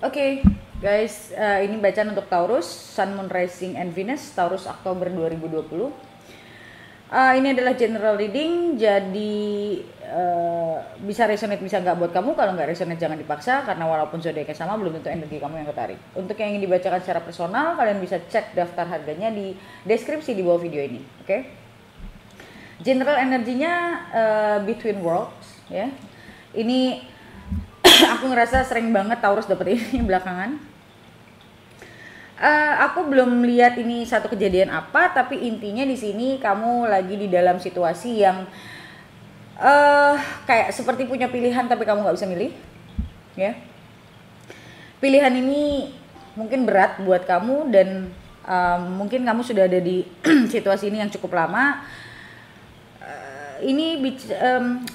Oke, guys, ini bacaan untuk Taurus, Sun, Moon, Rising, and Venus, Taurus Oktober 2020. Ini adalah general reading, jadi bisa resonate bisa nggak buat kamu. Kalau nggak resonate jangan dipaksa, karena walaupun zodiaknya sama belum tentu energi kamu yang ketarik. Untuk yang ingin dibacakan secara personal, kalian bisa cek daftar harganya di deskripsi di bawah video ini. Oke? General energinya between worlds, ya. Ini aku ngerasa sering banget Taurus dapet ini belakangan. Aku belum lihat ini satu kejadian apa, tapi intinya di sini kamu lagi di dalam situasi yang kayak seperti punya pilihan tapi kamu nggak bisa milih, ya. Pilihan ini mungkin berat buat kamu dan mungkin kamu sudah ada di situasi ini yang cukup lama. Ini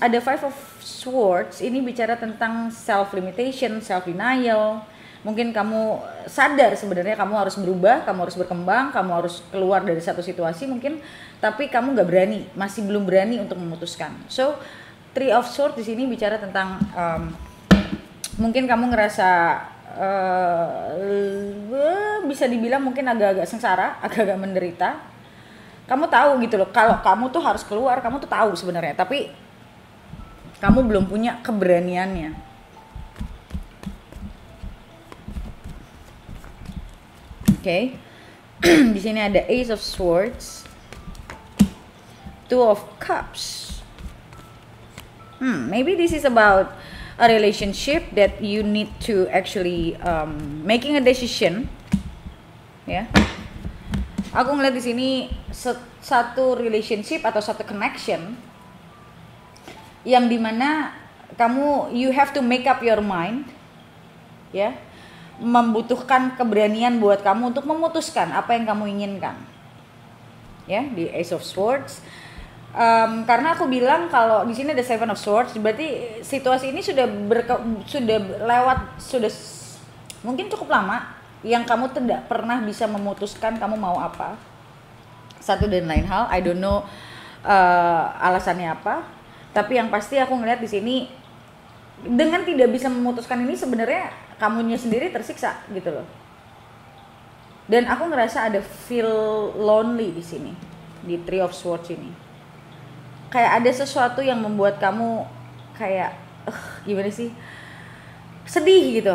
ada Five of Swords, ini bicara tentang self limitation, self denial. Mungkin kamu sadar sebenarnya kamu harus berubah, kamu harus berkembang, kamu harus keluar dari satu situasi mungkin, tapi kamu nggak berani, masih belum berani untuk memutuskan. So, Three of Swords di sini bicara tentang mungkin kamu ngerasa bisa dibilang mungkin agak-agak sengsara, agak-agak menderita. Kamu tahu gitu loh, kalau kamu tuh harus keluar, kamu tuh tahu sebenarnya, tapi kamu belum punya keberaniannya. Oke. Di sini ada Ace of Swords, Two of Cups. Maybe this is about a relationship that you need to actually making a decision. Ya. Aku ngeliat di sini satu relationship atau satu connection yang dimana kamu you have to make up your mind, ya, membutuhkan keberanian buat kamu untuk memutuskan apa yang kamu inginkan, ya, di Ace of Swords. Karena aku bilang kalau di sini ada Seven of Swords, berarti situasi ini sudah lewat mungkin cukup lama yang kamu tidak pernah bisa memutuskan kamu mau apa. Satu dan lain hal, I don't know alasannya apa, tapi yang pasti aku ngeliat di sini dengan tidak bisa memutuskan ini sebenarnya kamunya sendiri tersiksa gitu loh. Dan aku ngerasa ada feel lonely di sini di Three of Swords ini. Kayak ada sesuatu yang membuat kamu kayak gimana sih? Sedih gitu.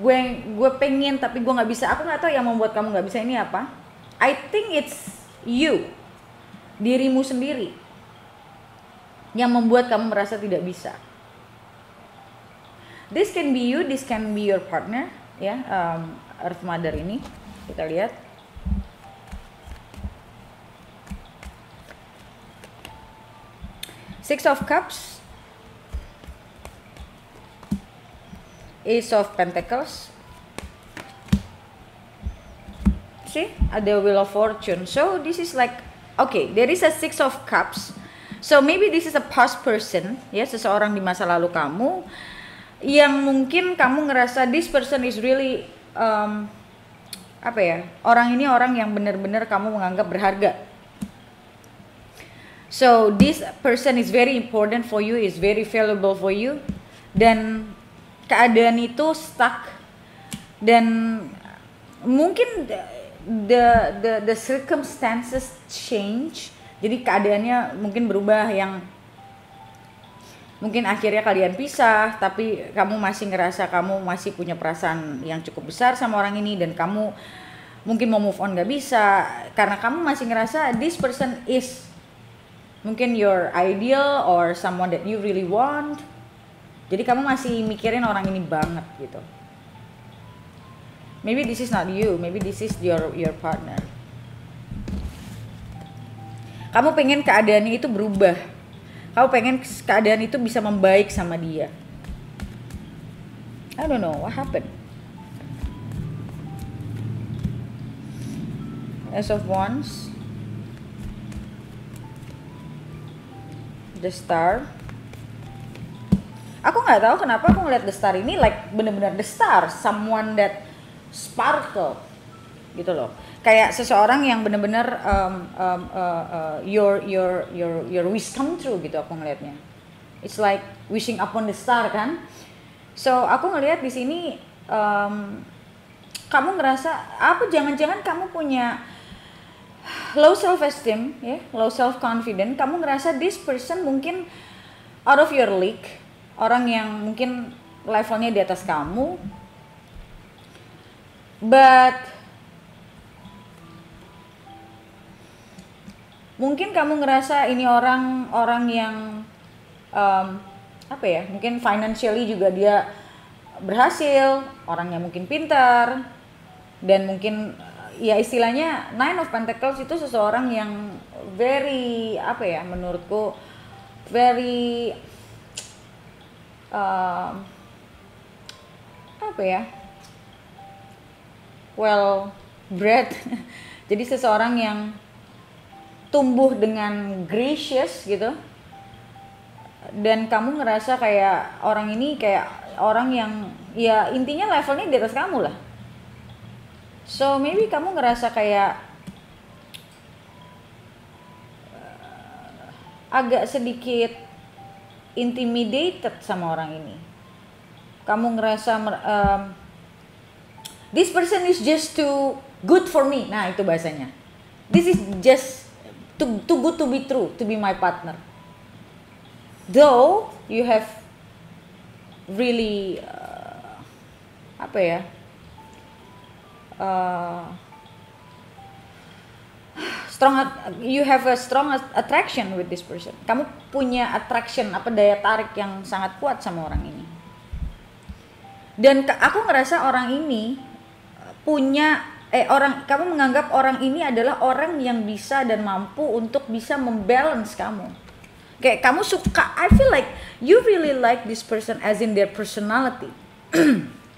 Gue pengen tapi gue nggak bisa. Aku nggak tahu yang membuat kamu nggak bisa ini apa. I think it's you, dirimu sendiri yang membuat kamu merasa tidak bisa. This can be you, this can be your partner, ya, Earth Mother ini kita lihat. Six of Cups, Ace of Pentacles. See, ada Wheel of Fortune. So this is like, okay, there is a Six of Cups. So maybe this is a past person, ya, seseorang di masa lalu kamu yang mungkin kamu ngerasa this person is really apa ya, orang ini orang yang benar-benar kamu menganggap berharga. So this person is very important for you, is very valuable for you, dan keadaan itu stuck dan mungkin the circumstances change, jadi keadaannya mungkin berubah yang mungkin akhirnya kalian pisah, tapi kamu masih ngerasa kamu masih punya perasaan yang cukup besar sama orang ini dan kamu mungkin mau move on gak bisa karena kamu masih ngerasa this person is mungkin your ideal or someone that you really want. Jadi kamu masih mikirin orang ini banget gitu. Maybe this is not you, maybe this is your partner. Kamu pengen keadaannya itu berubah. Kamu pengen keadaan itu bisa membaik sama dia. I don't know what happened. Ace of Wands, The Star. Aku nggak tahu kenapa aku ngeliat The Star ini like bener-bener The Star, someone that sparkle gitu loh, kayak seseorang yang bener-bener your wish come true gitu aku ngelihatnya. It's like wishing upon the star kan. So aku ngelihat di sini kamu ngerasa apa? Jangan-jangan kamu punya low self esteem, ya, low self confidence. Kamu ngerasa this person mungkin out of your league, orang yang mungkin levelnya di atas kamu, but mungkin kamu ngerasa ini orang yang apa ya, mungkin financially juga dia berhasil, orangnya mungkin pintar, dan mungkin ya istilahnya Nine of Pentacles itu seseorang yang very apa ya, menurutku very apa ya, well bred. Jadi seseorang yang tumbuh dengan gracious gitu, dan kamu ngerasa kayak orang ini kayak orang yang ya intinya levelnya di atas kamu lah. So maybe kamu ngerasa kayak agak sedikit intimidated sama orang ini. Kamu ngerasa this person is just too good for me. Nah, itu bahasanya. This is just too good to be true, to be my partner. Though you have really apa ya? You have a strong attraction with this person. Kamu punya attraction, apa, daya tarik yang sangat kuat sama orang ini. Dan aku ngerasa orang ini punya kamu menganggap orang ini adalah orang yang bisa dan mampu untuk bisa membalance kamu. Kayak kamu suka, I feel like you really like this person as in their personality.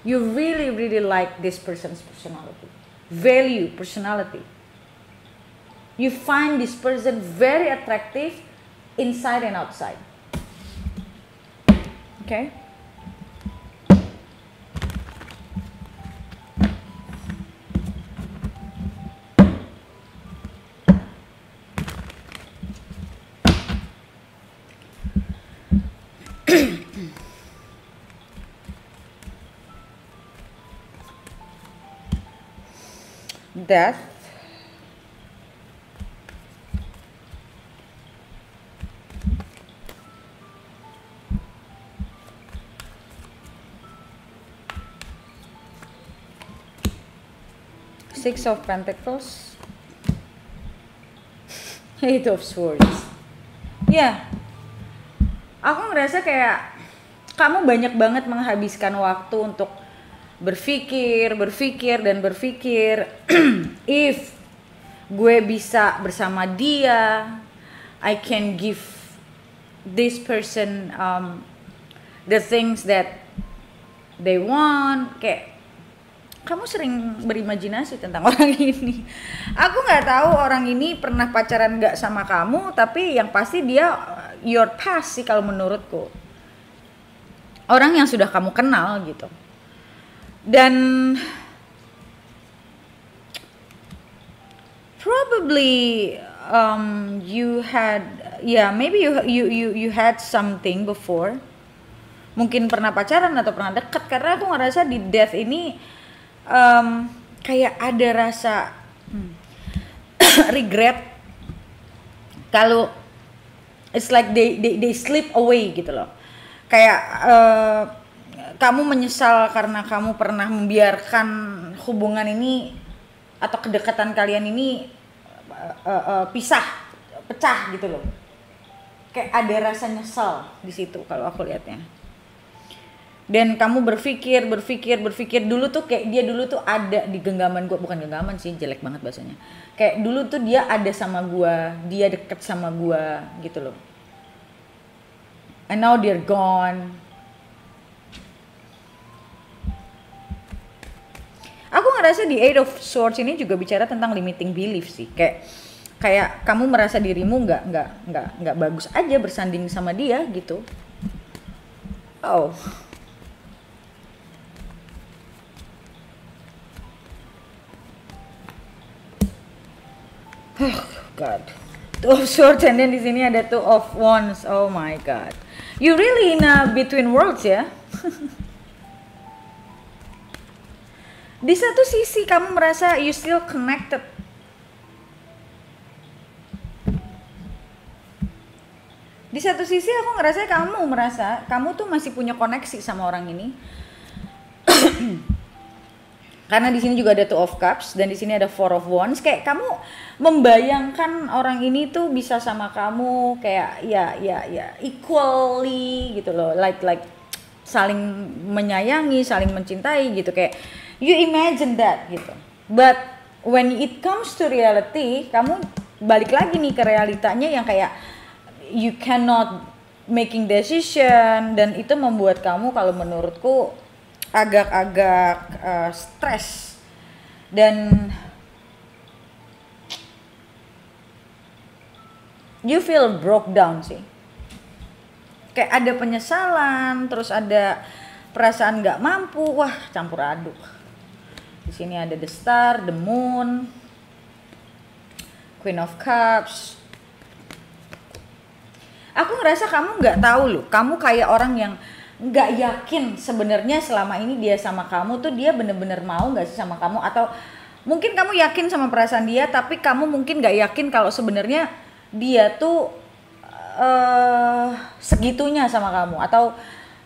You really like this person's personality. Value personality. You find this person very attractive inside and outside. Okay? Death. Six of Pentacles. Eight of Swords. Ya, aku ngerasa kayak kamu banyak banget menghabiskan waktu untuk berpikir if gue bisa bersama dia, I can give this person the things that they want. Kayak kamu sering berimajinasi tentang orang ini. Aku nggak tahu orang ini pernah pacaran nggak sama kamu, tapi yang pasti dia your past sih kalau menurutku. Orang yang sudah kamu kenal gitu. Dan probably you had maybe you had something before. Mungkin pernah pacaran atau pernah dekat, karena aku ngerasa di Death ini kayak ada rasa regret, kalau it's like they slip away gitu loh. Kayak kamu menyesal karena kamu pernah membiarkan hubungan ini atau kedekatan kalian ini pecah gitu loh. Kayak ada rasa nyesal di situ kalau aku lihatnya. Dan kamu berpikir dulu tuh kayak dia dulu tuh ada di genggaman gue, bukan genggaman sih, jelek banget bahasanya. Kayak dulu tuh dia ada sama gue, dia deket sama gue gitu loh. And now they're gone. Aku ngerasa di Eight of Swords ini juga bicara tentang limiting belief sih. Kayak kamu merasa dirimu nggak bagus aja bersanding sama dia gitu. Oh. Oh God. Two of Swords, and then di sini ada Two of Wands. Oh my God. You really in a between worlds ya. Di satu sisi kamu merasa you still connected. Di satu sisi aku ngerasa kamu tuh masih punya koneksi sama orang ini. Karena di sini juga ada Two of Cups dan di sini ada Four of Wands. Kayak kamu membayangkan orang ini tuh bisa sama kamu kayak ya equally gitu loh. Like saling menyayangi, saling mencintai gitu, kayak you imagine that gitu. But when it comes to reality, kamu balik lagi nih ke realitanya yang kayak you cannot making decision, dan itu membuat kamu kalau menurutku agak-agak stres dan you feel broke down sih. Kayak ada penyesalan, terus ada perasaan nggak mampu, wah campur aduk. Di sini ada the star, the moon, Queen of Cups. Aku ngerasa kamu nggak tahu loh, kamu kayak orang yang nggak yakin sebenarnya selama ini dia sama kamu tuh dia bener-bener mau nggak sih sama kamu, atau mungkin kamu yakin sama perasaan dia tapi kamu mungkin nggak yakin kalau sebenarnya dia tuh segitunya sama kamu, atau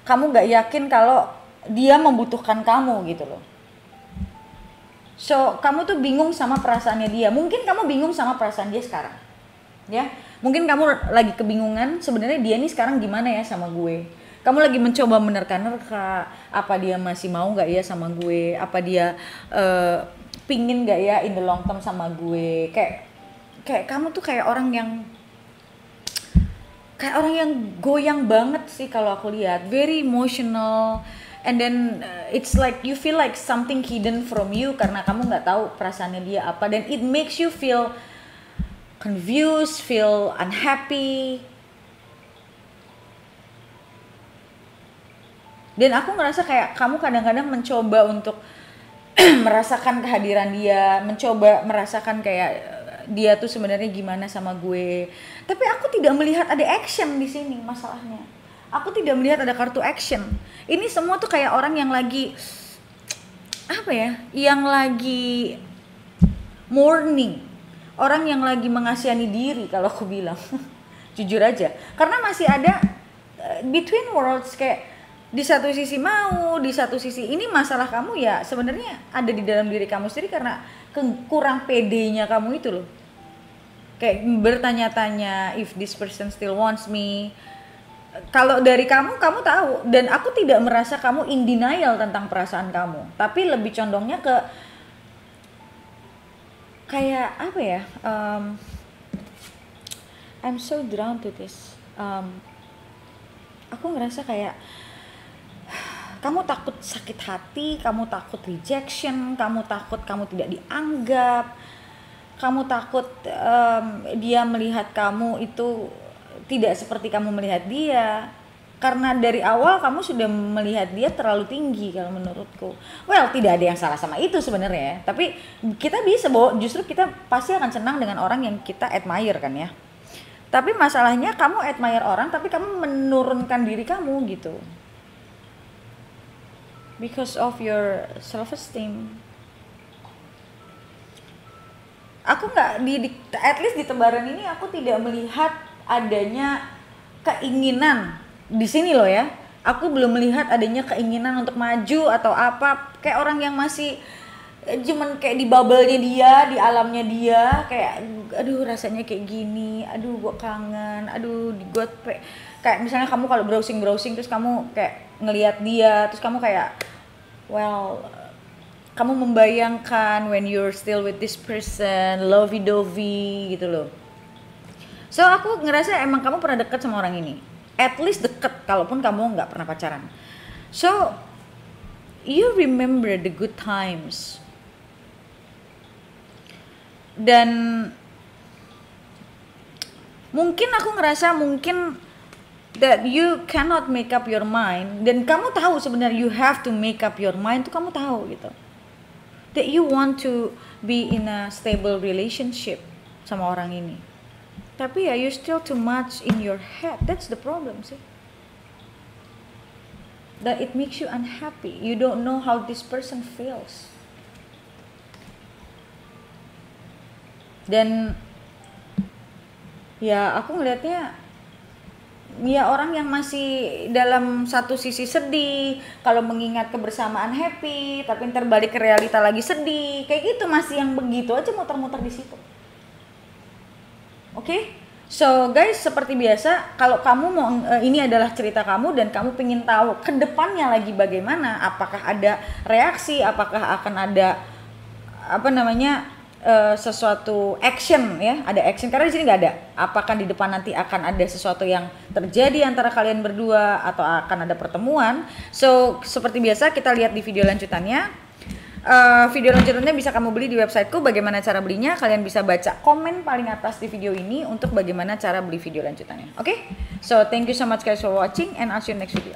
kamu nggak yakin kalau dia membutuhkan kamu gitu loh. So kamu tuh bingung sama perasaannya dia. Mungkin kamu bingung sama perasaan dia sekarang, ya. Mungkin kamu lagi kebingungan sebenarnya dia nih sekarang gimana ya sama gue. Kamu lagi mencoba menerka-nerka, apa dia masih mau nggak ya sama gue, apa dia pingin nggak ya in the long term sama gue. Kayak kamu tuh kayak orang yang goyang banget sih kalau aku lihat, very emotional, and then it's like you feel like something hidden from you karena kamu nggak tahu perasaannya dia apa, dan it makes you feel confused, feel unhappy. Dan aku ngerasa kayak kamu kadang-kadang mencoba untuk merasakan kehadiran dia, mencoba merasakan kayak dia tuh sebenarnya gimana sama gue. Tapi aku tidak melihat ada action di sini masalahnya. Aku tidak melihat ada kartu action. Ini semua tuh kayak orang yang lagi apa ya? Yang lagi mourning. Orang yang lagi mengasihani diri kalau aku bilang. Jujur aja. Karena masih ada between worlds, kayak di satu sisi mau, di satu sisi ini masalah kamu ya sebenarnya ada di dalam diri kamu sendiri karena kurang pedenya kamu itu loh. Kayak bertanya-tanya if this person still wants me. Kalau dari kamu tahu, dan aku tidak merasa kamu in denial tentang perasaan kamu, tapi lebih condongnya ke kayak apa ya? I'm so drawn to this. Aku ngerasa kayak kamu takut sakit hati, kamu takut rejection, kamu takut kamu tidak dianggap, kamu takut dia melihat kamu itu tidak seperti kamu melihat dia. Karena dari awal kamu sudah melihat dia terlalu tinggi kalau menurutku. Well, tidak ada yang salah sama itu sebenarnya, tapi kita bisa bahwa justru kita pasti akan senang dengan orang yang kita admire kan ya. Tapi masalahnya kamu admire orang tapi kamu menurunkan diri kamu gitu. Because of your self-esteem. Aku nggak at least di tebaran ini aku tidak melihat adanya keinginan di sini loh ya. Aku belum melihat adanya keinginan untuk maju atau apa. Kayak orang yang masih cuman kayak di bubble-nya dia, di alamnya dia, kayak aduh rasanya kayak gini, aduh gua kangen, aduh gue kayak misalnya kamu kalau browsing terus kamu kayak ngelihat dia, terus kamu kayak well, kamu membayangkan when you're still with this person, lovey-dovey gitu loh. So aku ngerasa emang kamu pernah deket sama orang ini, at least deket, kalaupun kamu nggak pernah pacaran. So you remember the good times. Dan mungkin aku ngerasa that you cannot make up your mind, dan kamu tahu sebenarnya you have to make up your mind tuh, kamu tahu gitu that you want to be in a stable relationship sama orang ini, tapi ya you still too much in your head. That's the problem sih, that it makes you unhappy. You don't know how this person feels. Dan ya aku ngelihatnya ya orang yang masih dalam satu sisi sedih, kalau mengingat kebersamaan happy, tapi ntar balik ke realita lagi sedih, kayak gitu, masih yang begitu aja muter-muter di situ. Oke? So guys, seperti biasa, kalau kamu mau ini adalah cerita kamu dan kamu pengen tahu ke depannya lagi bagaimana, apakah ada reaksi, apakah akan ada apa namanya sesuatu action ya, ada action, karena di sini nggak ada. Apakah di depan nanti akan ada sesuatu yang terjadi antara kalian berdua atau akan ada pertemuan? So seperti biasa kita lihat di video lanjutannya. Video lanjutannya bisa kamu beli di websiteku. Bagaimana cara belinya? Kalian bisa baca komen paling atas di video ini untuk bagaimana cara beli video lanjutannya. Oke? So thank you so much guys for watching and I'll see you next video.